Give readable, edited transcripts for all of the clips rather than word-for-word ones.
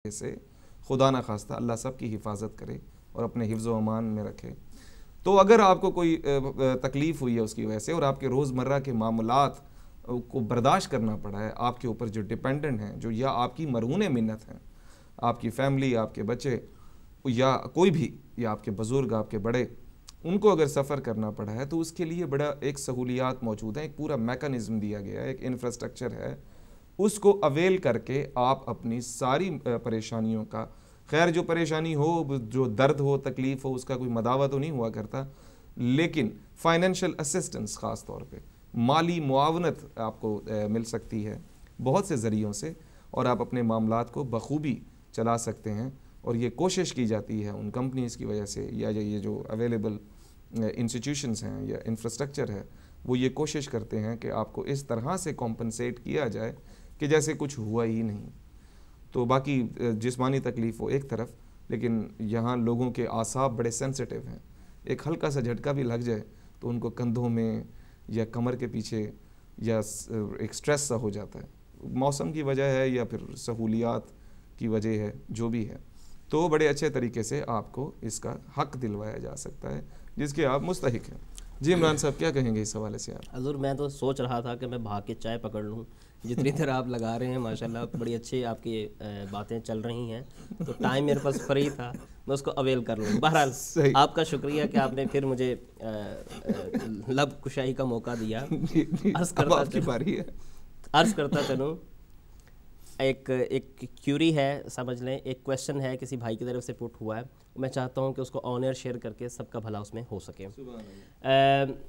से खुदा न खास्ता अल्लाह सब की हिफाजत करे और अपने हिफ्ज़ व अमान में रखे। तो अगर आपको कोई तकलीफ़ हुई है उसकी वजह से और आपके रोज़मर्रा के मामलात को बर्दाश्त करना पड़ा है, आपके ऊपर जो डिपेंडेंट हैं, जो या आपकी मरहून मिन्नत हैं, आपकी फ़ैमिली, आपके बच्चे या कोई भी, या आपके बुज़ुर्ग, आपके बड़े, उनको अगर सफ़र करना पड़ा है, तो उसके लिए बड़ा एक सहूलियात मौजूद हैं, एक पूरा मैकेनिज़्म दिया गया है, एक इंफ्रास्ट्रक्चर है। उसको अवेल करके आप अपनी सारी परेशानियों का, खैर जो परेशानी हो, जो दर्द हो, तकलीफ़ हो, उसका कोई मदावा तो नहीं हुआ करता, लेकिन फ़ाइनेंशियल असिस्टेंस ख़ास तौर पे माली मुआवनत आपको मिल सकती है बहुत से ज़रियों से, और आप अपने मामलात को बखूबी चला सकते हैं। और ये कोशिश की जाती है उन कंपनीज़ की वजह से, या ये जो अवेलेबल इंस्टीट्यूशंस हैं या इंफ्रास्ट्रक्चर है, वो ये कोशिश करते हैं कि आपको इस तरह से कॉम्पनसेट किया जाए कि जैसे कुछ हुआ ही नहीं। तो बाकी जिस्मानी तकलीफ़ हो एक तरफ, लेकिन यहाँ लोगों के आसाब बड़े सेंसिटिव हैं, एक हल्का सा झटका भी लग जाए तो उनको कंधों में या कमर के पीछे या एक स्ट्रेस सा हो जाता है। मौसम की वजह है या फिर सहूलियात की वजह है, जो भी है, तो बड़े अच्छे तरीके से आपको इसका हक दिलवाया जा सकता है जिसके आप मुस्तहिक हैं। जी इमरान साहब, क्या कहेंगे इस हवाले से आप? हजूर, मैं तो सोच रहा था कि मैं भाग के चाय पकड़ लूँ, जितनी देर आप लगा रहे हैं माशाल्लाह बड़ी अच्छी आपकी बातें चल रही हैं, तो टाइम मेरे पास फ्री था, मैं उसको अवेल कर लूँ। बहरहाल आपका शुक्रिया कि आपने फिर मुझे लब कुशाई का मौका दिया। अर्ज़ करता चलूँ, एक क्यूरी है, समझ लें एक क्वेश्चन है, किसी भाई की तरफ से पुट हुआ है, मैं चाहता हूं कि उसको ऑन एयर शेयर करके सबका भला उसमें हो सके।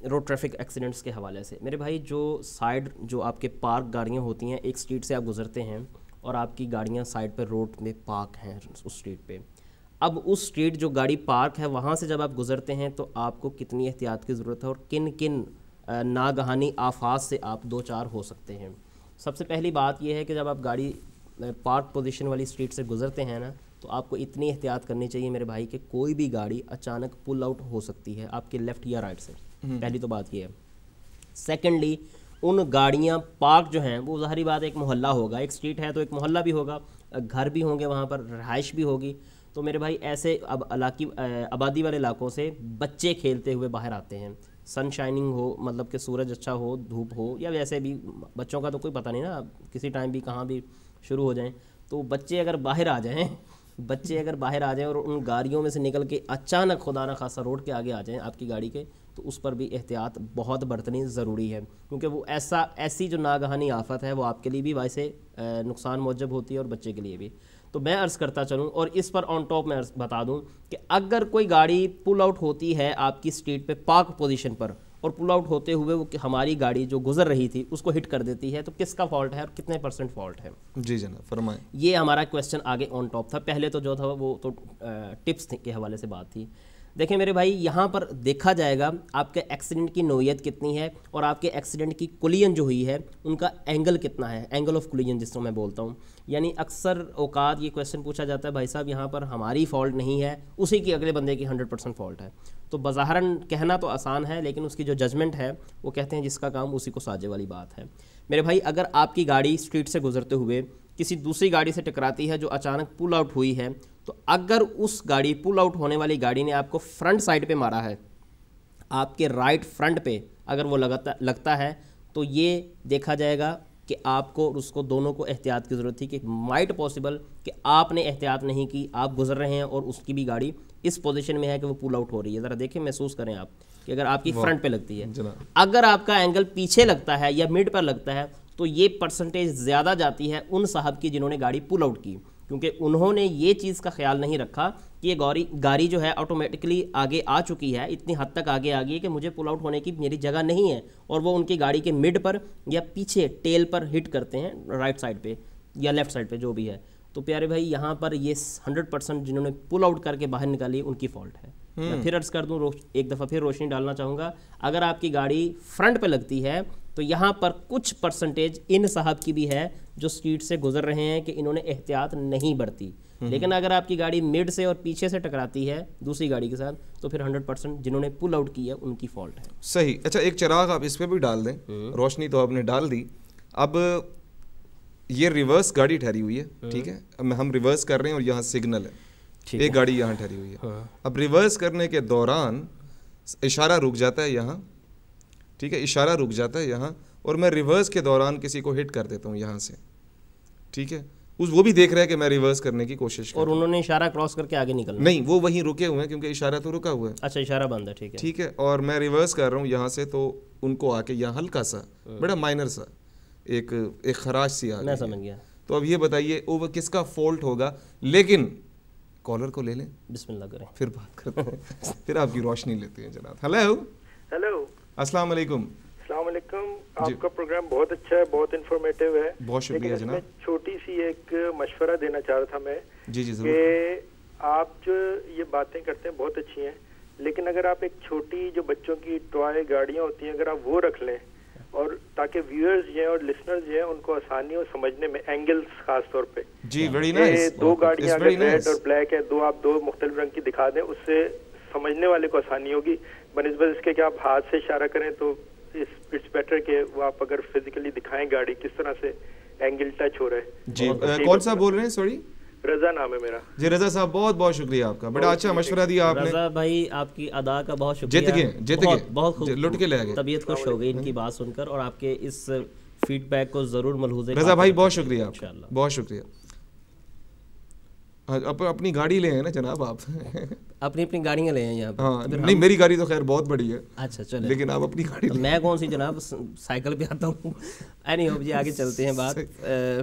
रोड ट्रैफिक एक्सीडेंट्स के हवाले से मेरे भाई, जो आपके पार्क गाड़ियां होती हैं, एक स्ट्रीट से आप गुजरते हैं और आपकी गाड़ियां साइड पर रोड में पार्क हैं उस स्ट्रीट पे। अब उस स्ट्रीट जो गाड़ी पार्क है वहाँ से जब आप गुजरते हैं तो आपको कितनी एहतियात की ज़रूरत है और किन किन नागहानी आफात से आप दो चार हो सकते हैं। सबसे पहली बात यह है कि जब आप गाड़ी पार्क पोजीशन वाली स्ट्रीट से गुजरते हैं ना, तो आपको इतनी एहतियात करनी चाहिए मेरे भाई कि कोई भी गाड़ी अचानक पुल आउट हो सकती है आपके लेफ़्ट या राइट से। पहली तो बात यह है। सेकेंडली, उन गाड़ियाँ पार्क जो हैं वो ज़ाहिरी बात एक मोहल्ला होगा, एक स्ट्रीट है तो एक मोहल्ला भी होगा, घर भी होंगे, वहाँ पर रहाइश भी होगी। तो मेरे भाई ऐसे अब आबादी वाले इलाकों से बच्चे खेलते हुए बाहर आते हैं, सन शाइनिंग हो, मतलब कि सूरज अच्छा हो, धूप हो, या वैसे भी बच्चों का तो कोई पता नहीं ना, किसी टाइम भी कहाँ भी शुरू हो जाएं। तो बच्चे अगर बाहर आ जाएं और उन गाड़ियों में से निकल के अचानक खुदा न खासा रोड के आगे आ जाएं आपकी गाड़ी के, तो उस पर भी एहतियात बहुत बरतनी ज़रूरी है, क्योंकि वो ऐसी जो नागहानी आफत है वो आपके लिए भी वैसे नुकसान मौजब होती है और बच्चे के लिए भी। तो मैं अर्ज़ करता चलूँ, और इस पर ऑन टॉप मैं बता दूँ कि अगर कोई गाड़ी पुल आउट होती है आपकी स्ट्रीट पे पार्क पोजीशन पर, और पुल आउट होते हुए वो हमारी गाड़ी जो गुजर रही थी उसको हिट कर देती है, तो किसका फॉल्ट है और कितने % फॉल्ट है? जी जनाब, फरमाएं। ये हमारा क्वेश्चन आगे ऑन टॉप था। पहले तो जो था वो तो टिप्स के हवाले से बात थी। देखिए मेरे भाई, यहाँ पर देखा जाएगा आपके एक्सीडेंट की नौयत कितनी है और आपके एक्सीडेंट की कुलियन जो हुई है उनका एंगल कितना है, एंगल ऑफ कुलियन जिसको मैं बोलता हूँ। यानी अक्सर औकात ये क्वेश्चन पूछा जाता है, भाई साहब यहाँ पर हमारी फॉल्ट नहीं है, उसी की अगले बंदे की 100% फॉल्ट है। तो बज़ाहरन कहना तो आसान है, लेकिन उसकी जो जजमेंट है वो कहते हैं जिसका काम उसी को साजे वाली बात है। मेरे भाई, अगर आपकी गाड़ी स्ट्रीट से गुजरते हुए किसी दूसरी गाड़ी से टकराती है जो अचानक पुल आउट हुई है, तो अगर उस गाड़ी पुल आउट होने वाली गाड़ी ने आपको फ्रंट साइड पे मारा है, आपके राइट फ्रंट पे अगर वो लगता है, तो ये देखा जाएगा कि आपको और उसको दोनों को एहतियात की ज़रूरत थी, कि माइट पॉसिबल कि आपने एहतियात नहीं की, आप गुजर रहे हैं और उसकी भी गाड़ी इस पोजीशन में है कि वो पुल आउट हो रही है। ज़रा देखें, महसूस करें आप कि अगर आपकी फ्रंट पे लगती है, अगर आपका एंगल पीछे लगता है या मिड पर लगता है, तो ये % ज़्यादा जाती है उन साहब की जिन्होंने गाड़ी पुल आउट की, क्योंकि उन्होंने ये चीज़ का ख्याल नहीं रखा कि ये गाड़ी जो है ऑटोमेटिकली आगे आ चुकी है, इतनी हद तक आगे आ गई है कि मुझे पुल आउट होने की मेरी जगह नहीं है, और वो उनकी गाड़ी के मिड पर या पीछे टेल पर हिट करते हैं, राइट साइड पे या लेफ़्ट साइड पे जो भी है। तो प्यारे भाई, यहाँ पर ये 100% जिन्होंने पुल आउट करके बाहर निकाली उनकी फॉल्ट है। मैं फिर अर्ज़ कर दूँ, एक दफ़ा फिर रोशनी डालना चाहूँगा, अगर आपकी गाड़ी फ्रंट पे लगती है तो यहाँ पर कुछ % इन साहब की भी है जो स्ट्रीट से गुजर रहे हैं कि इन्होंने एहतियात नहीं बरती। लेकिन अगर आपकी गाड़ी मिड से और पीछे से टकराती है दूसरी गाड़ी के साथ, तो फिर 100% जिन्होंने पुल आउट की है उनकी फॉल्ट है। सही। अच्छा, एक चिराग आप इस पर भी डाल दें, रोशनी तो आपने डाल दी। अब ये रिवर्स गाड़ी ठहरी हुई है, ठीक है, अब हम रिवर्स कर रहे हैं और यहाँ सिग्नल है, एक गाड़ी यहाँ ठहरी हुई है। अब रिवर्स करने के दौरान इशारा रुक जाता है यहाँ, ठीक है, इशारा रुक जाता है यहाँ, और मैं रिवर्स के दौरान किसी को हिट कर देता हूँ यहाँ से, ठीक है, वो भी देख रहा है कि मैं रिवर्स करने की कोशिश कर, और उन्होंने इशारा क्रॉस करके आगे निकलना? नहीं, वो वहीं रुके हुए हैं क्योंकि इशारा तो रुका हुआ है। अच्छा, इशारा बंद है, ठीक है, ठीक है, और मैं रिवर्स कर रहा हूँ यहाँ से, तो उनको आके यहाँ हल्का सा, बड़ा माइनर सा एक खराश सी आ गई। मैं समझ गया। तो अब ये बताइए वो किसका फॉल्ट होगा, लेकिन कॉलर को ले लें, बिस्मिल्लाह करें, फिर बात करते हैं, फिर आपकी रोशनी लेते हैं जनाब। हेलो, हेलो, अस्सलाम वालेकुम। अस्सलाम वालेकुम। आपका प्रोग्राम बहुत अच्छा है, बहुत इंफॉर्मेटिव है। बहुत शुक्रिया जनाब। छोटी सी एक मशवरा देना चाह रहा था मैं। जी जी, कि आप जो ये बातें करते हैं बहुत अच्छी हैं, लेकिन अगर आप एक छोटी जो बच्चों की टॉय गाड़ियां होती हैं, अगर आप वो रख लें, और ताकि व्यूअर्स जो हैं और लिसनर्स जो हैं उनको आसानी हो समझने में, एंगल्स खास तौर पे। जी, वेरी नाइस। दो गाड़ियां अगर रेड और ब्लैक है, आप दो मुख्तलिफ रंग की दिखा दें, उससे समझने वाले को आसानी होगी, बनिस्बत इसके कि आप हाथ से इशारा करें तो इट्स बेटर कि वो आप अगर फिजिकली दिखाएं गाड़ी किस तरह से एंगल टच हो रहा है। जी, कौन सा बोल रहे हैं? सॉरी, रजा नाम है मेरा। जी रजा साहब, बहुत बहुत शुक्रिया आपका, बड़ा अच्छा मशवरा दिया आपने। रजा भाई, आपकी अदा का बहुत शुक्रिया। जीत गए, बहुत खूब, लुट के ले गए। तबीयत खुश हो गई इनकी बात सुनकर, और आपके इस फीडबैक को जरूर मलहूज़। रजा भाई बहुत शुक्रिया आपका, बहुत शुक्रिया। अपनी गाड़ी ले हैं ना जनाब आप? अपनी अपनी गाड़ियां ले हैं यहाँ पे। हाँ, नहीं मेरी गाड़ी तो खैर बहुत बड़ी है। अच्छा चलो, लेकिन आप अपनी गाड़ी तो मैं कौन सी जनाब, साइकिल पे आता हूँ। एनीहो जी, आगे चलते हैं। बात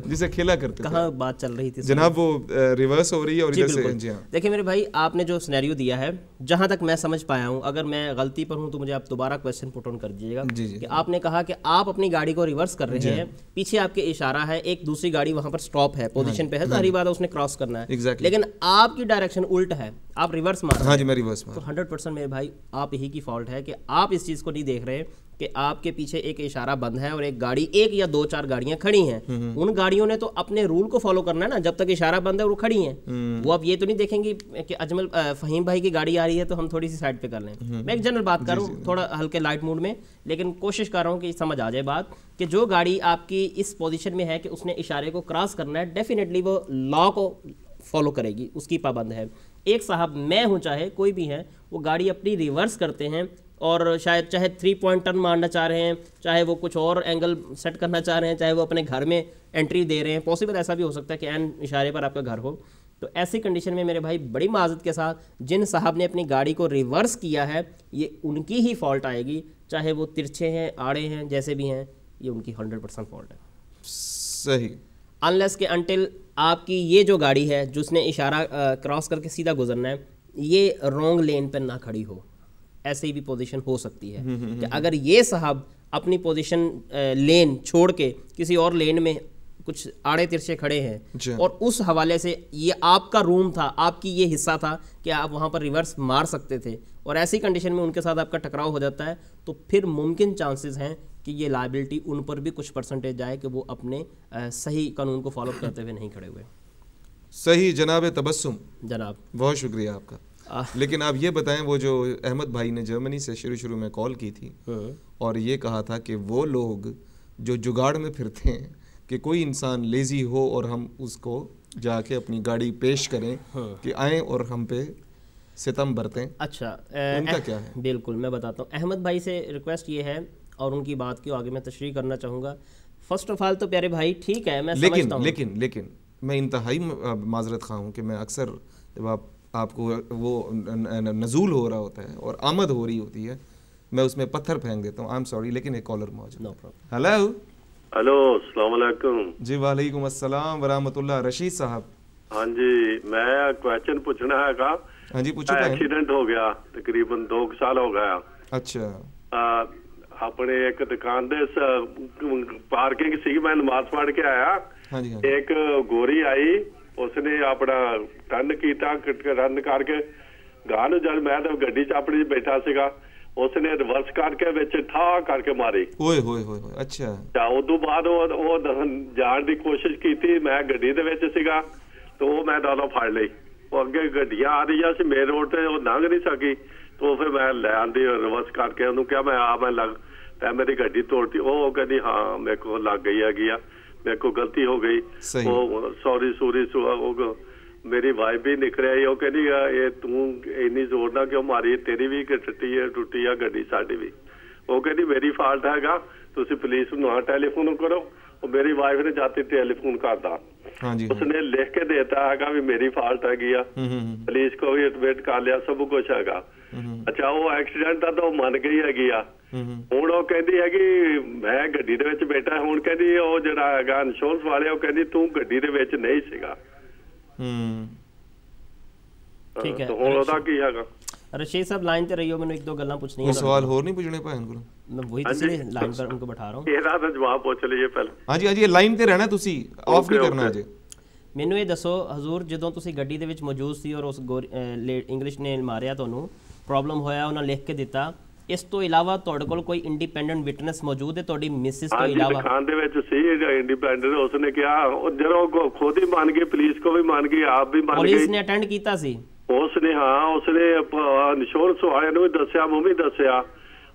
जिसे खेला करते कहाँ बात चल रही थी जनाब? वो रिवर्स हो रही है और इधर से। जी हाँ, देखिए मेरे भाई, आपने जो सिनेरियो दिया है, जहाँ तक मैं समझ पाया हूँ, अगर मैं गलती पर हूँ तो मुझे आप दोबारा क्वेश्चन पुट ऑन कर दीजिएगा। कि आपने कहा कि आप अपनी गाड़ी को रिवर्स कर रहे हैं, पीछे आपके इशारा है, एक दूसरी गाड़ी वहाँ पर स्टॉप है, पोजीशन पे है, सारी बात है, उसने क्रॉस करना है, लेकिन आपकी डायरेक्शन उल्ट है, आप रिवर्स मार रहे हैं। हाँ जी, मैं रिवर्स मार। तो 100% मेरे भाई आप ही की फॉल्ट है कि आप इस चीज़ को नहीं देख रहे कि आपके पीछे एक इशारा बंद है और एक गाड़ी, एक या दो चार गाड़ियां खड़ी हैं। उन गाड़ियों ने तो अपने रूल को फॉलो करना है ना, जब तक इशारा बंद है वो खड़ी हैं। वो अब ये तो नहीं देखेंगी कि अजमल फहीम भाई की गाड़ी आ रही है तो हम थोड़ी सी साइड पे कर लें। मैं एक जनरल बात कर रहा हूँ, थोड़ा हल्के लाइट मूड में, लेकिन कोशिश कर रहा हूँ कि समझ आ जाए बात, कि जो गाड़ी आपकी इस पोजीशन में है कि उसने इशारे को क्रॉस करना है, डेफिनेटली वो लॉ को फॉलो करेगी, उसकी पाबंद है। एक साहब, मैं हूँ चाहे कोई भी है, वो गाड़ी अपनी रिवर्स करते हैं और शायद चाहे 3 पॉइंट टर्न मारना चाह रहे हैं, चाहे वो कुछ और एंगल सेट करना चाह रहे हैं, चाहे वो अपने घर में एंट्री दे रहे हैं, पॉसिबल ऐसा भी हो सकता है कि एन इशारे पर आपका घर हो। तो ऐसी कंडीशन में मेरे भाई, बड़ी माजरत के साथ, जिन साहब ने अपनी गाड़ी को रिवर्स किया है, ये उनकी ही फॉल्ट आएगी, चाहे वो तिरछे हैं, आड़े हैं, जैसे भी हैं, ये उनकी 100% फॉल्ट है। सही। अनलेस के अनटिल आपकी ये जो गाड़ी है, जिसने इशारा क्रॉस करके सीधा गुजरना है, ये रॉन्ग लेन पर ना खड़ी हो, ऐसी भी पोजीशन हो सकती है कि अगर ये साहब अपनी पोजीशन लेन छोड़ के किसी और लेन में कुछ आड़े तिरछे खड़े हैं, और उस हवाले से ये आपका रूम था, आपकी ये हिस्सा था कि आप वहाँ पर रिवर्स मार सकते थे, और ऐसी कंडीशन में उनके साथ आपका टकराव हो जाता है, तो फिर मुमकिन चांसेस हैं कि ये लायबिलिटी उन पर भी कुछ परसेंटेज जाए कि वो अपने सही कानून को फॉलो करते हुए नहीं खड़े हुए। सही जनाब तबस्सुम, जनाब बहुत शुक्रिया आपका। लेकिन आप ये बताएं, वो जो अहमद भाई ने जर्मनी से शुरू में कॉल की थी और ये कहा था कि वो लोग जो जुगाड़ में फिरते हैं कि कोई इंसान लेजी हो और हम उसको जाके अपनी गाड़ी पेश करें कि आएँ और हम पे सितम बरतें। अच्छा, उनका क्या है? बिल्कुल मैं बताता हूँ। अहमद भाई से रिक्वेस्ट ये है, और उनकी बात की आगे मैं तशरीह करना चाहूँगा। फर्स्ट ऑफ ऑल तो प्यारे भाई, ठीक है, मैं समझता हूँ, लेकिन मैं इंतहाई माजरत खा हूँ कि मैं अक्सर जब आपको वो नजूल हो रहा होता है और आमद हो रही होती है, मैं उसमें पत्थर फेंक देता हूँ। आई एम सॉरी, लेकिन एक कॉलर मौजूद। No problem. हेलो। हेलो, अस्सलाम वालेकुम। जी वालेकुम अस्सलाम वरहमतुल्लाह। रशीद साहब। हाँ जी, मैं क्वेश्चन पूछना है का। हाँ जी, पूछो। एक्सीडेंट हो गया, तकरीबन 2 साल हो गया। अच्छा। अपने एक दुकान दे पार्किंग सी, मैं नमाज पढ़ के आया। हाँ जी, हाँ। एक गोरी आई, उसने अपना टर्न किया, टर्न करके गान जब मैं तो गड्डी च अपनी बैठा सीगा, उसने रिवर्स करके विच ठा करके मारी। ओए होए होए। अच्छा। उदों बाद वो जान की कोशिश की, मैं गड्डी दे विच सीगा, तो मैं दोनों फड़ ली। वो अगे गड्डियां आ रही सी मेन रोड पे, वो लंघ नहीं सकी, तो फिर मैं ले आंदी रिवर्स करके, उन्होंने क्या मैं लग, मैं मेरी गड्डी तोड़ती। वो कहती हाँ मेरे को लग गई है, मेरे को गलती हो गई, वो सॉरी मेरी वाइफ भी निकल आई, वो कहनी ये तू इन्नी जोर ना क्यों मारी, तेरी भी टुटी है गड्डी साडी भी। वो कहनी मेरी फाल्ट हैगा, तुसी पुलिस नूं टेलीफोन करो। और मेरी वाइफ ने जाती टेलीफोन करता, उसने लिख के देता है भी मेरी फाल्ट हैगी, पुलिस को भी एडमिट कर लिया, सब कुछ हैगा। अच्छा वो एक्सीडेंट था तो मन गई हैगी आ, हुण वो कहती है कि मैं गड्डी दे विच बैठा, हुण कहती वो जिहड़ा हैगा इंश्योरेंस वाले, वो कहती तू गड्डी दे विच नहीं सीगा। ठीक है, तो हुण ओहदा की हैगा? रशीद साहब लाइन ते रहियो, मैंने एक दो गल्लां पुछनी है। सवाल होर नहीं पूछने पाए उनको? मैं वही इसलिए लाइन पर उनको बैठा रहा हूं। ਇਹਦਾ ਤਾਂ ਜਵਾਬ ਪੁੱਛ ਲਈਏ ਪਹਿਲਾਂ। ਹਾਂਜੀ ਹਾਂਜੀ, ਲਾਈਨ ਤੇ ਰਹਿਣਾ ਤੁਸੀਂ, ਆਫ ਨਹੀਂ ਕਰਨਾ ਅਜੇ। ਮੈਨੂੰ ਇਹ ਦੱਸੋ ਹਜ਼ੂਰ, ਜਦੋਂ ਤੁਸੀਂ ਗੱਡੀ ਦੇ ਵਿੱਚ ਮੌਜੂਦ ਸੀ ਔਰ ਉਸ ਇੰਗਲਿਸ਼ ਨੇ ਮਾਰਿਆ, ਤੁਹਾਨੂੰ ਪ੍ਰੋਬਲਮ ਹੋਇਆ, ਉਹਨਾਂ ਲਿਖ ਕੇ ਦਿੱਤਾ, ਇਸ ਤੋਂ ਇਲਾਵਾ ਤੁਹਾਡੇ ਕੋਲ ਕੋਈ ਇੰਡੀਪੈਂਡੈਂਟ ਵਿਟਨੈਸ ਮੌਜੂਦ ਹੈ ਤੁਹਾਡੀ ਮਿਸਿਸ ਤੋਂ ਇਲਾਵਾ? ਖਾਨ ਦੇ ਵਿੱਚ ਸੀ ਇੰਡੀਪੈਂਡੈਂਟ, ਉਸਨੇ ਕਿਹਾ, ਜਦੋਂ ਖੁਦ ਹੀ ਮੰਨ ਗਈ, ਪੁਲਿਸ ਕੋ ਵੀ ਮੰਨ ਗਈ, ਆਪ ਵੀ ਮੰਨ ਗਈ। ਪੁਲਿਸ ਨੇ ਅਟੈਂਡ ਕੀਤਾ ਸੀ ਉਸਨੇ? ਹਾਂ, ਉਸਨੇ ਇੰਸ਼ੋਰੈਂਸ ਵਾਲਿਆਂ ਨੂੰ ਵੀ ਦੱਸਿਆ, ਮੈਂ ਵੀ ਦੱਸਿਆ,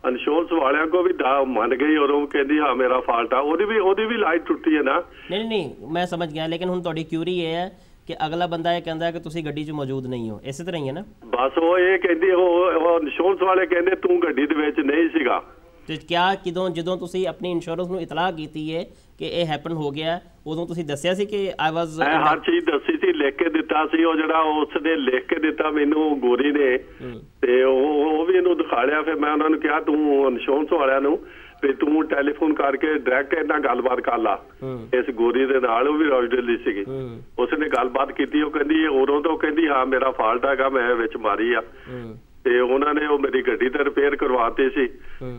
इंश्योरेंस वाले को भी मान गई और वो कहती हाँ मेरा फॉल्ट है, ओदी भी लाइट टुटी है ना। नहीं मैं समझ गया, लेकिन हुण तुहाडी क्यूरी ये है कि अगला बंदा ये कहता है कि तुसी गड्डी 'ਚ मौजूद नहीं हो, इस तरह ही है ना? बस वो ये कहती वो इंश्योरेंस वाले कहते तू गड्डी दे विच नहीं सीगा। ਤੇ ਕਿਆ ਜਦੋਂ ਤੁਸੀਂ ਆਪਣੀ ਇੰਸ਼ੋਰੈਂਸ ਨੂੰ ਇਤਲਾਹ ਕੀਤੀ ਹੈ ਕਿ ਇਹ ਹੈਪਨ ਹੋ ਗਿਆ, ਉਦੋਂ ਤੁਸੀਂ ਦੱਸਿਆ ਸੀ ਕਿ ਆਈ ਵਾਸ? ਹਰ ਚੀਜ਼ ਦੱਸੀ ਸੀ, ਲਿਖ ਕੇ ਦਿੱਤਾ ਸੀ, ਉਹ ਜਿਹੜਾ ਉਸਨੇ ਲਿਖ ਕੇ ਦਿੱਤਾ ਮੈਨੂੰ ਗੋਰੀ ਨੇ, ਤੇ ਉਹ ਵੀ ਇਹਨੂੰ ਦਿਖਾ ਲਿਆ। ਫਿਰ ਮੈਂ ਉਹਨਾਂ ਨੂੰ ਕਿਹਾ ਤੂੰ ਇੰਸ਼ੋਰੈਂਸ ਵਾਲਿਆਂ ਨੂੰ ਵੀ ਤੂੰ ਟੈਲੀਫੋਨ ਕਰਕੇ ਡਾਇਰੈਕਟ ਇਹਨਾਂ ਗੱਲਬਾਤ ਕਰ ਲਾ ਇਸ ਗੋਰੀ ਦੇ ਨਾਲ, ਉਹ ਵੀ ਰੌਜਡਲੀ ਸੀਗੀ। ਉਸਨੇ ਗੱਲਬਾਤ ਕੀਤੀ, ਉਹ ਕਹਿੰਦੀ ਉਦੋਂ ਤੋਂ ਕਹਿੰਦੀ ਹਾਂ ਮੇਰਾ ਫਾਲਟ ਹੈਗਾ, ਮੈਂ ਵਿੱਚ ਮਾਰੀ ਆ। ਤੇ ਉਹਨਾਂ ਨੇ ਉਹ ਮੇਰੀ ਗੱਡੀ ਤੇ ਰਿਪੇਅਰ ਕਰਵਾਤੀ ਸੀ।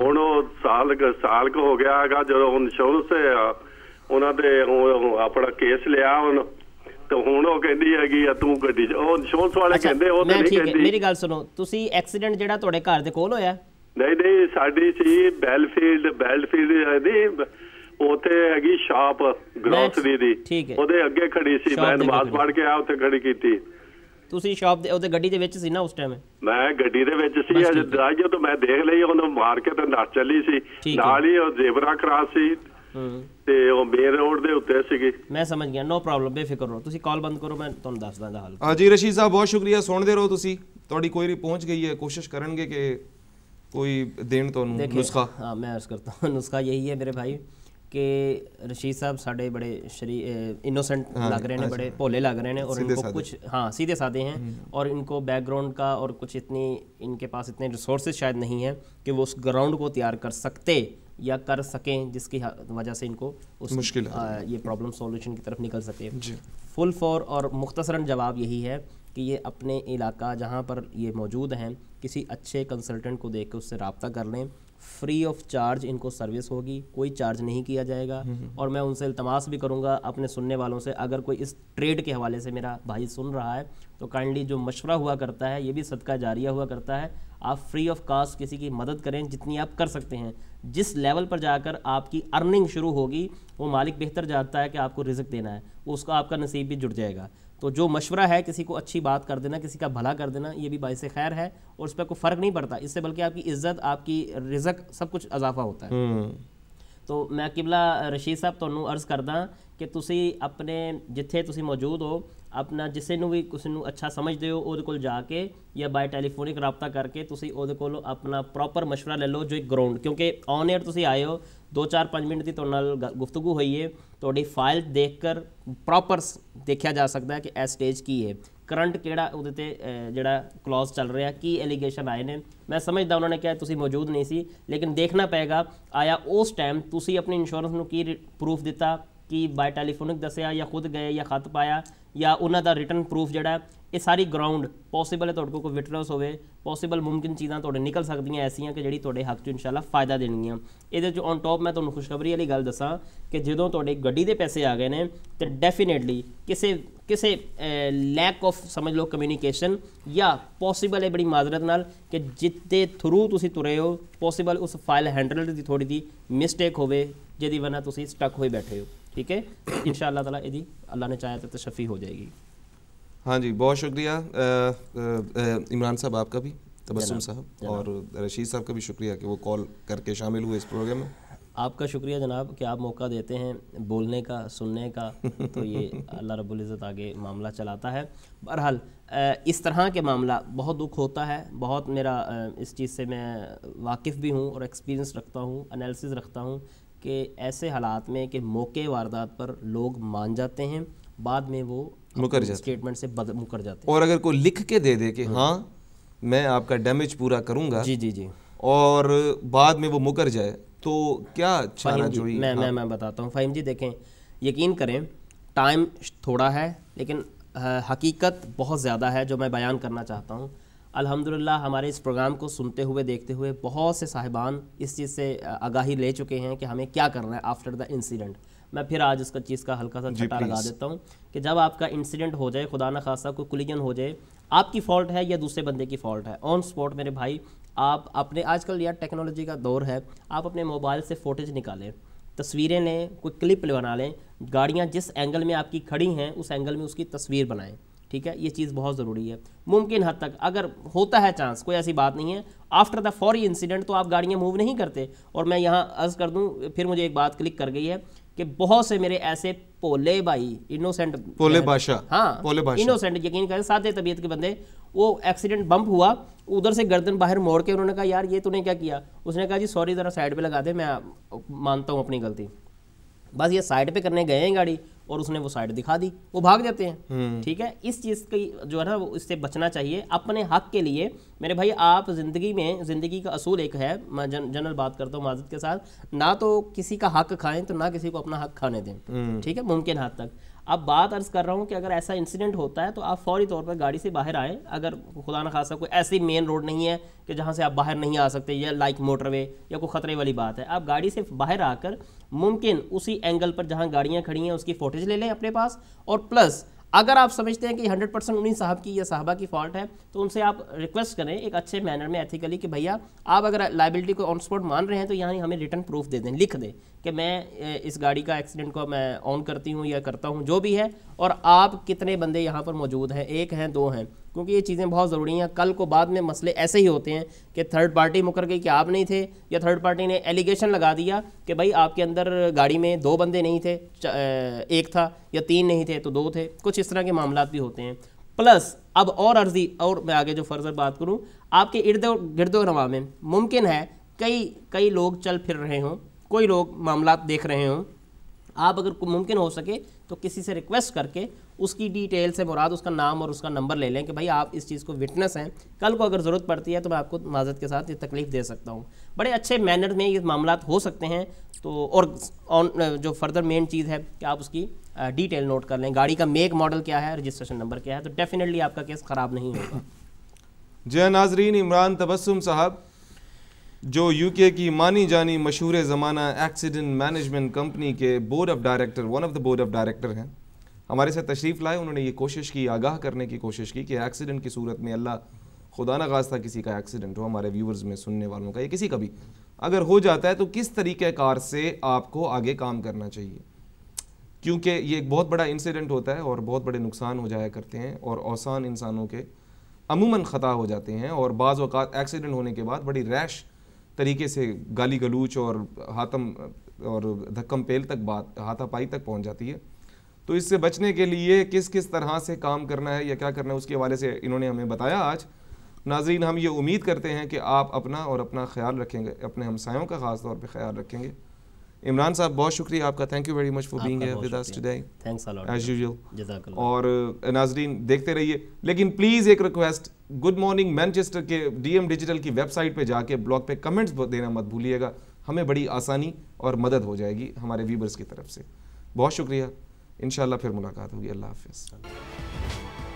ਹੁਣ ਉਹ ਸਾਲ ਕੁ ਹੋ ਗਿਆ ਹੈਗਾ ਜਦੋਂ ਇੰਸ਼ੋਰੈਂਸ ਉਹਨਾਂ ਦੇ ਆਪਣਾ ਕੇਸ ਲਿਆ ਹੁਣ, ਤੇ ਹੁਣ ਉਹ ਕਹਿੰਦੀ ਹੈਗੀ ਆ ਤੂੰ ਗੱਡੀ 'ਚ, ਉਹ ਇੰਸ਼ੋਰੈਂਸ ਵਾਲੇ ਕਹਿੰਦੇ ਉਹ ਨਹੀਂ ਕਹਿੰਦੀ। ਮੇਰੀ ਗੱਲ ਸੁਣੋ, ਤੁਸੀਂ ਐਕਸੀਡੈਂਟ ਜਿਹੜਾ ਤੁਹਾਡੇ ਘਰ ਦੇ ਕੋਲ ਹੋਇਆ? ਨਹੀਂ ਸਾਡੀ ਸੀ ਬੈਲਫੀਲਡ ਦੀ, ਉੱਥੇ ਹੈਗੀ ਸ਼ਾਪ ਗਰੋਸਰੀ ਦੀ, ਉਹਦੇ ਅੱਗੇ ਖੜੀ ਸੀ, ਮੈਂ ਨਮਾਜ਼ ਪੜ੍ਹ ਕੇ ਆ ਉੱਥੇ ਖੜੀ ਕੀਤੀ। ਤੁਸੀਂ ਸ਼ਾਪ ਦੇ ਉਹਦੇ ਗੱਡੀ ਦੇ ਵਿੱਚ ਸੀ ਨਾ ਉਸ ਟਾਈਮ? ਮੈਂ ਗੱਡੀ ਦੇ ਵਿੱਚ ਸੀ, ਜਦੋਂ ਤੋਂ ਮੈਂ ਦੇਖ ਲਈ ਉਹਨੂੰ ਮਾਰ ਕੇ ਤੇ ਨੱਠ ਚੱਲੀ ਸੀ, ਨਾਲ ਹੀ ਉਹ ਜ਼ੇਬਰਾ ਕ੍ਰਾਸ ਸੀ ਤੇ ਉਹ ਮੇਨ ਰੋਡ ਦੇ ਉੱਤੇ ਸੀਗੀ। ਮੈਂ ਸਮਝ ਗਿਆ, ਨੋ ਪ੍ਰੋਬਲਮ, ਬੇਫਿਕਰ ਰਹੋ, ਤੁਸੀਂ ਕਾਲ ਬੰਦ ਕਰੋ, ਮੈਂ ਤੁਹਾਨੂੰ ਦੱਸਦਾ ਦਾ ਹਾਲ। ਹਾਂਜੀ ਰਸ਼ੀਦ ਸਾਹਿਬ ਬਹੁਤ ਸ਼ੁਕਰੀਆ, ਸੁਣਦੇ ਰਹੋ ਤੁਸੀਂ, ਤੁਹਾਡੀ ਕੁਐਰੀ ਪਹੁੰਚ ਗਈ ਹੈ, ਕੋਸ਼ਿਸ਼ ਕਰਨਗੇ ਕਿ ਕੋਈ ਦੇਣ ਤੁਹਾਨੂੰ ਨੁਸਖਾ। हाँ मैं अर्ज़ करता हूँ, नुस्खा यही है मेरे भाई कि रशीद साहब साढ़े बड़े इनोसेंट लग रहे हैं, बड़े भोले लग रहे हैं, और इनको कुछ हाँ सीधे साधे हैं, और इनको बैकग्राउंड का और कुछ इतनी इनके पास इतने रिसोर्सेज शायद नहीं है कि वो उस ग्राउंड को तैयार कर सकते या कर सकें जिसकी वजह से इनको उस मुश्किल ये प्रॉब्लम सॉल्यूशन की तरफ निकल सके। फुल फॉर और मुख्तसरन जवाब यही है कि ये अपने इलाका जहाँ पर ये मौजूद हैं किसी अच्छे कंसल्टेंट को देख के उससे रब्ता कर लें, फ्री ऑफ चार्ज इनको सर्विस होगी, कोई चार्ज नहीं किया जाएगा। और मैं उनसे इल्तमास भी करूँगा अपने सुनने वालों से, अगर कोई इस ट्रेड के हवाले से मेरा भाई सुन रहा है तो काइंडली जो मशवरा हुआ करता है ये भी सदका जारिया हुआ करता है, आप फ्री ऑफ कास्ट किसी की मदद करें जितनी आप कर सकते हैं। जिस लेवल पर जाकर आपकी अर्निंग शुरू होगी वो मालिक बेहतर जानता है कि आपको रिज़्क देना है, वो उसका आपका नसीब भी जुड़ जाएगा। तो जो मशवरा है किसी को अच्छी बात कर देना, किसी का भला कर देना, ये भी बाइस खैर है और उस पर कोई फ़र्क नहीं पड़ता, इससे बल्कि आपकी इज्जत, आपकी रिज़्क, सब कुछ इजाफा होता है। तो मैं किबला रशीद साहब ਤੁਹਾਨੂੰ अर्ज़ करदा कि ਤੁਸੀਂ ਆਪਣੇ ਜਿੱਥੇ ਤੁਸੀਂ ਮੌਜੂਦ ਹੋ ਆਪਣਾ ਜਿਸੇ ਨੂੰ ਵੀ ਕਿਸੇ ਨੂੰ ਅੱਛਾ ਸਮਝਦੇ ਹੋ ਉਹਦੇ ਕੋਲ ਜਾ ਕੇ ਜਾਂ ਬਾਈ ਟੈਲੀਫੋਨਿਕ ਰਾਬਤਾ ਕਰਕੇ ਤੁਸੀਂ ਉਹਦੇ ਕੋਲ ਆਪਣਾ ਪ੍ਰੋਪਰ ਮਸ਼ਵਰਾ ਲੈ ਲਓ। ਜੋ ਇੱਕ ਗਰਾਊਂਡ, ਕਿਉਂਕਿ ਔਨ 에ਅਰ ਤੁਸੀਂ ਆਏ ਹੋ, 2-4-5 ਮਿੰਟ ਦੀ ਤੁਹਾਡੇ ਨਾਲ ਗੁਫ਼ਤਗੂ ਹੋਈ ਹੈ, ਤੁਹਾਡੀ ਫਾਈਲ ਦੇਖ ਕਰ ਪ੍ਰੋਪਰ ਦੇਖਿਆ ਜਾ ਸਕਦਾ ਹੈ ਕਿ ਇਹ ਸਟੇਜ ਕੀ ਹੈ, करंट ਕਿਹੜਾ ਉਹਦੇ ਤੇ ਜਿਹੜਾ ਕਲੌਜ਼ ਚੱਲ ਰਿਹਾ, ਕੀ ਐਲੀਗੇਸ਼ਨ ਆਏ ਨੇ। ਮੈਂ ਸਮਝਦਾ ਉਹਨਾਂ ਨੇ ਕਿਹਾ ਤੁਸੀਂ ਮੌਜੂਦ ਨਹੀਂ ਸੀ, ਲੇਕਿਨ ਦੇਖਣਾ ਪਏਗਾ ਆਇਆ ਉਸ ਟਾਈਮ ਤੁਸੀਂ ਆਪਣੀ ਇੰਸ਼ੋਰੈਂਸ ਨੂੰ ਕੀ ਪ੍ਰੂਫ ਦਿੱਤਾ, ਕਿ ਬਾਈ ਟੈਲੀਫੋਨਿਕ ਦੱਸਿਆ ਜਾਂ ਖੁਦ ਗਏ ਜਾਂ ਖਤ ਪਾਇਆ ਜਾਂ ਉਹਨਾਂ ਦਾ ਰਿਟਨ ਪ੍ਰੂਫ ਜਿਹੜਾ, ਇਹ ਸਾਰੀ ਗਰਾਊਂਡ ਪੋਸੀਬਲ ਹੈ ਤੁਹਾਡੇ ਕੋਲ ਕੋਈ ਵਿਟਨੈਸ ਹੋਵੇ, ਪੋਸੀਬਲ ਮੁਮਕਿਨ ਚੀਜ਼ਾਂ ਤੁਹਾਡੇ ਨਿਕਲ ਸਕਦੀਆਂ ਐਸੀਆਂ ਕਿ ਜਿਹੜੀ ਤੁਹਾਡੇ ਹੱਕ 'ਚ ਇਨਸ਼ਾਅੱਲਾ ਫਾਇਦਾ ਦੇਣਗੀਆਂ। ਇਹਦੇ 'ਚ ਔਨ ਟੌਪ ਮੈਂ ਤੁਹਾਨੂੰ ਖੁਸ਼ਖਬਰੀ ਵਾਲੀ ਗੱਲ ਦੱਸਾਂ ਕਿ ਜਦੋਂ ਤੁਹਾਡੇ ਗੱਡੀ ਦੇ ਪੈਸੇ ਆ ਗਏ ਨੇ ਤੇ ਡੈਫੀਨੇਟਲੀ ਕਿਸੇ ਲੈਕ ਆਫ ਸਮਝ ਲਓ ਕਮਿਊਨੀਕੇਸ਼ਨ ਜਾਂ ਪੋਸੀਬਲ ਹੈ ਬੜੀ ਮਾਜ਼ਰਤ ਨਾਲ ਕਿ ਜਿੱਦੇ ਥਰੂ ਤੁਸੀਂ ਤੁਰੇ ਹੋ ਪੋਸੀਬਲ ਉਸ ਫਾਈਲ ਹੈਂਡਲਰ ਦੀ ਥੋੜੀ ਦੀ ਮਿਸਟੇਕ ਹੋਵੇ ਜਿਹਦੀ ਵਜ੍ਹਾ ਤੁਸੀਂ ਸਟਕ ਹੋਏ बैठे हो। ठीक है, इंशाअल्लाह ताला यदि अल्लाह ने चाहा तो तशफ़ी हो जाएगी। हाँ जी, बहुत शुक्रिया इमरान साहब आपका भी, तबस्सुम साहब और रशीद साहब का भी शुक्रिया कि वो कॉल करके शामिल हुए इस प्रोग्राम में। आपका शुक्रिया जनाब कि आप मौका देते हैं बोलने का, सुनने का, तो ये अल्लाह रब्बुल इज़्ज़त आगे मामला चलाता है। बहरहाल इस तरह के मामला बहुत दुख होता है, बहुत मेरा इस चीज़ से मैं वाकिफ़ भी हूँ और एक्सपीरियंस रखता हूँ, एनालिसिस रखता हूँ कि ऐसे हालात में कि मौके वारदात पर लोग मान जाते हैं, बाद में वो मुकर जाते स्टेटमेंट से मुकर जाते हैं। और अगर कोई लिख के दे दे कि हाँ मैं आपका डैमेज पूरा करूँगा, जी जी जी, और बाद में वो मुकर जाए, तो क्या चारा जोई? मैं बताता हूँ फ़हीम जी। देखें, यकीन करें टाइम थोड़ा है लेकिन हकीकत बहुत ज़्यादा है जो मैं बयान करना चाहता हूँ। अल्हम्दुलिल्लाह हमारे इस प्रोग्राम को सुनते हुए देखते हुए बहुत से साहिबान इस चीज़ से आगाही ले चुके हैं कि हमें क्या करना है आफ्टर द इंसिडेंट। मैं फिर आज इसका चीज़ का हल्का सा छट्टा लगा देता हूँ कि जब आपका इंसिडेंट हो जाए, खुदा न खासा कोई कोलिजन हो जाए, आपकी फ़ॉल्ट है या दूसरे बंदे की फ़ॉल्ट है, ऑन स्पॉट मेरे भाई आप अपने, आजकल यार टेक्नोलॉजी का दौर है, आप अपने मोबाइल से फ़ोटेज निकालें, तस्वीरें लें, कोई क्लिप बना लें, गाड़ियाँ जिस एंगल में आपकी खड़ी हैं उस एंगल में उसकी तस्वीर बनाएं। ठीक है, ये चीज़ बहुत ज़रूरी है। मुमकिन हद तक अगर होता है चांस, कोई ऐसी बात नहीं है, आफ्टर द फॉरी इंसिडेंट तो आप गाड़ियाँ मूव नहीं करते। और मैं यहाँ अर्ज़ कर दूँ, फिर मुझे एक बात क्लिक कर गई है कि बहुत से मेरे ऐसे पोले भाई, इनोसेंट, पोले बादशाह, हाँ पोले बादशाह, इनोसेंट, यकीन करें सादे तबीयत के बंदे, वो एक्सीडेंट बम्प हुआ, उधर से गर्दन बाहर मोड़ के उन्होंने कहा यार ये तूने क्या किया? उसने कहा जी सॉरी, ज़रा साइड पे लगा दे, मैं मानता हूँ अपनी गलती। बस ये साइड पे करने गए हैं गाड़ी और उसने वो साइड दिखा दी, वो भाग जाते हैं। ठीक है, इस चीज़ की जो है ना वो इससे बचना चाहिए अपने हक के लिए। मेरे भाई आप ज़िंदगी में, ज़िंदगी का असूल एक है, मैं जनरल बात करता हूँ माज़रत के साथ, ना तो किसी का हक खाएं तो ना किसी को अपना हक खाने दें। ठीक है, मुमकिन हद तक। अब बात अर्ज़ कर रहा हूँ कि अगर ऐसा इंसिडेंट होता है तो आप फौरी तौर पर गाड़ी से बाहर आएँ। अगर खुदा न खासा कोई ऐसी मेन रोड नहीं है कि जहाँ से आप बाहर नहीं आ सकते, या लाइक मोटरवे या कोई ख़तरे वाली बात है, आप गाड़ी से बाहर आकर मुमकिन उसी एंगल पर जहाँ गाड़ियाँ खड़ी हैं उसकी फ़ोटेज ले लें अपने पास। और प्लस अगर आप समझते हैं कि 100% उन्हीं साहब की या साहबा की फॉल्ट है तो उनसे आप रिक्वेस्ट करें एक अच्छे मैनर में, एथिकली, कि भैया आप अगर लाइबिलिटी को ऑन स्पॉट मान रहे हैं तो यहाँ हमें रिटर्न प्रूफ दे दें, लिख दें कि मैं इस गाड़ी का एक्सीडेंट को मैं ऑन करती हूँ या करता हूँ, जो भी है, और आप कितने बंदे यहाँ पर मौजूद हैं, 1 हैं 2 हैं, क्योंकि ये चीज़ें बहुत ज़रूरी हैं। कल को बाद में मसले ऐसे ही होते हैं कि थर्ड पार्टी मुकर गई कि आप नहीं थे, या थर्ड पार्टी ने एलिगेशन लगा दिया कि भाई आपके अंदर गाड़ी में 2 बंदे नहीं थे, 1 था, या 3 नहीं थे तो 2 थे। कुछ इस तरह के मामला भी होते हैं। प्लस अब और अर्जी, और मैं आगे जो फर्दर बात करूँ, आपके इर्द गिर्द नवा में मुमकिन है कई लोग चल फिर रहे हों, कोई लोग मामला देख रहे हों, आप अगर मुमकिन हो सके तो किसी से रिक्वेस्ट करके उसकी डिटेल से मुराद उसका नाम और उसका नंबर ले लें कि भाई आप इस चीज़ को विटनेस हैं, कल को अगर ज़रूरत पड़ती है तो मैं आपको माज़रत के साथ ये तकलीफ़ दे सकता हूँ। बड़े अच्छे मैनर में ये मामला हो सकते हैं। तो और जो फर्दर मेन चीज़ है कि आप उसकी डिटेल नोट कर लें, गाड़ी का मेक मॉडल क्या है, रजिस्ट्रेशन नंबर क्या है, तो डेफिनेटली आपका केस ख़राब नहीं होगा। जय नाजरीन, इमरान तबस्सुम साहब जो यूके की मानी जानी मशहूर ज़माना एक्सीडेंट मैनेजमेंट कंपनी के board of director, one of the board of director हैं, हमारे साथ तशरीफ़ लाए। उन्होंने ये कोशिश की, आगाह करने की कोशिश की कि एक्सीडेंट की सूरत में, अल्लाह खुदा न खास्ता किसी का एक्सीडेंट हो, हमारे व्यूवर्स में सुनने वालों का या किसी का भी अगर हो जाता है, तो किस तरीक़ेकार से आपको आगे काम करना चाहिए, क्योंकि ये एक बहुत बड़ा इंसिडेंट होता है और बहुत बड़े नुकसान हो जाया करते हैं और औसान इंसानों के अमूमन ख़ता हो जाते हैं, और बाज़ औक़ात एक्सीडेंट होने के बाद बड़ी रैश तरीके से गाली गलूच और हाथम और धक्कम पेल तक बात, हाथापाई तक पहुंच जाती है। तो इससे बचने के लिए किस किस तरह से काम करना है या क्या करना है, उसके हवाले से इन्होंने हमें बताया आज। नाज़रीन, हम ये उम्मीद करते हैं कि आप अपना और अपना ख्याल रखेंगे, अपने हमसायों का ख़ास तौर पे ख्याल रखेंगे। इमरान साहब, बहुत शुक्रिया आपका, thank you very much for being here with us today, thanks a lot as usual. और नाज़रीन देखते रहिए, लेकिन प्लीज़ एक रिक्वेस्ट, गुड मॉर्निंग मैनचेस्टर के DM डिजिटल की वेबसाइट पे जाके ब्लॉग पे कमेंट्स देना मत भूलिएगा, हमें बड़ी आसानी और मदद हो जाएगी हमारे व्यूवर्स की तरफ से। बहुत शुक्रिया, इंशाल्लाह फिर मुलाकात होगी। अल्लाह हाफ़िज़।